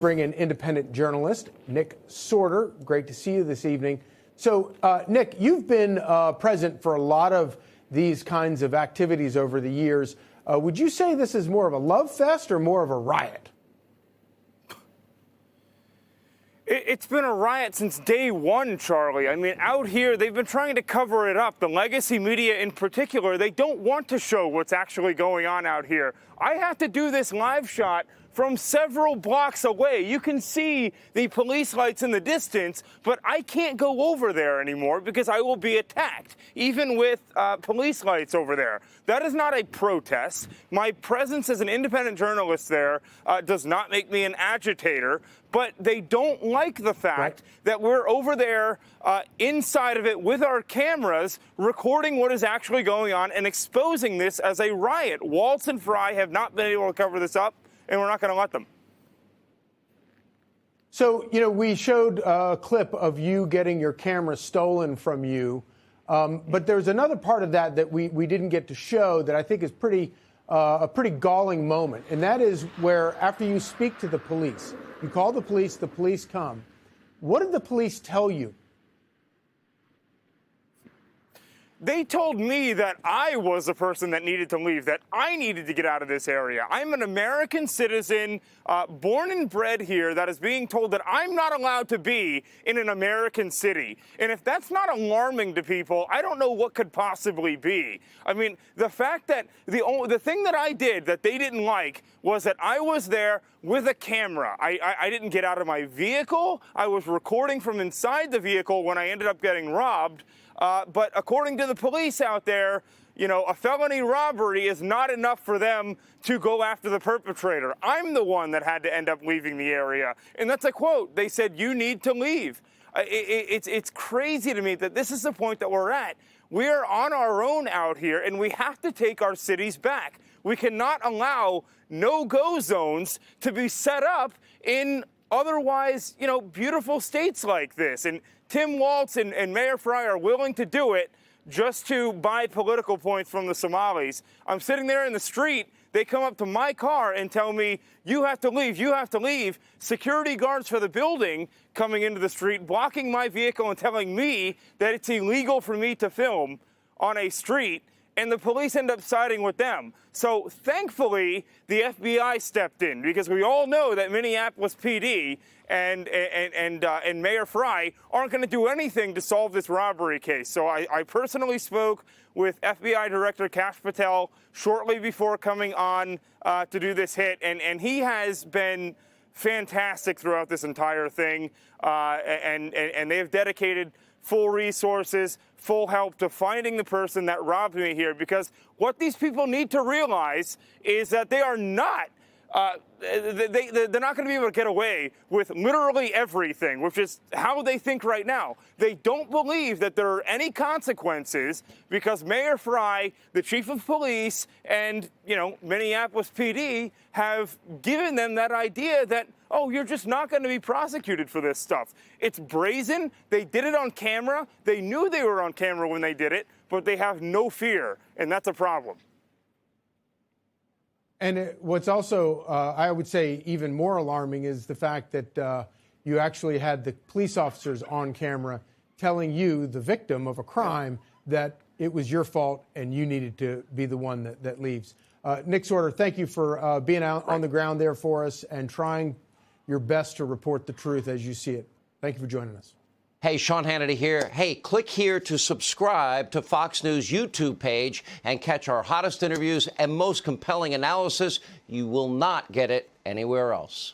Bring in independent journalist Nick Sortor. Great to see you this evening. So, Nick, you've been present for a lot of these kinds of activities over the years. Would you say this is more of a love fest or more of a riot? It's been a riot since day one, Charlie. I mean, out here, they've been trying to cover it up. The legacy media in particular, they don't want to show what's actually going on out here. I have to do this live shot from several blocks away. You can see the police lights in the distance, but I can't go over there anymore because I will be attacked, even with police lights over there. That is not a protest. My presence as an independent journalist there does not make me an agitator, but they don't like the fact that we're over there inside of it with our cameras recording what is actually going on and exposing this as a riot. Waltz and Fry have not been able to cover this up, and we're not going to let them. So, you know, we showed a clip of you getting your camera stolen from you, but there's another part of that we didn't get to show that I think is a pretty galling moment, and that is where after you speak to the police, you call the police come. What did the police tell you? They told me that I was the person that needed to leave, that I needed to get out of this area. I'm an American citizen, born and bred here, that is being told that I'm not allowed to be in an American city. And if that's not alarming to people, I don't know what could possibly be. I mean, the fact that the thing that I did that they didn't like was that I was there with a camera. I didn't get out of my vehicle. I was recording from inside the vehicle when I ended up getting robbed. But according to the police out there, you know, a felony robbery is not enough for them to go after the perpetrator. I'm the one that had to end up leaving the area. And that's a quote. They said, you need to leave. It's crazy to me that this is the point that we're at. We're on our own out here, and we have to take our cities back. We cannot allow no-go zones to be set up in otherwise, you know, beautiful states like this. And Tim Walz and Mayor Fry are willing to do it just to buy political points from the Somalis. I'm sitting there in the street. They come up to my car and tell me, you have to leave, you have to leave. Security guards for the building coming into the street, blocking my vehicle and telling me that it's illegal for me to film on a street. And the police end up siding with them. So thankfully, the FBI stepped in because we all know that Minneapolis PD and Mayor Fry aren't going to do anything to solve this robbery case. So I personally spoke with FBI Director Kash Patel shortly before coming on to do this hit, and he has been fantastic throughout this entire thing, and they have dedicated full resources, full help to finding the person that robbed me here, because what these people need to realize is that they are not they're not going to be able to get away with literally everything, which is how they think right now. They don't believe that there are any consequences because Mayor Fry, the chief of police, and, you know, Minneapolis PD have given them that idea that, oh, you're just not going to be prosecuted for this stuff. It's brazen. They did it on camera. They knew they were on camera when they did it, but they have no fear, and that's a problem. And what's also, I would say, even more alarming is the fact that you actually had the police officers on camera telling you, the victim of a crime, that it was your fault and you needed to be the one that leaves. Nick Sortor, thank you for being out on the ground there for us and trying your best to report the truth as you see it. Thank you for joining us. Hey, Sean Hannity here. Hey, click here to subscribe to Fox News YouTube page and catch our hottest interviews and most compelling analysis. You will not get it anywhere else.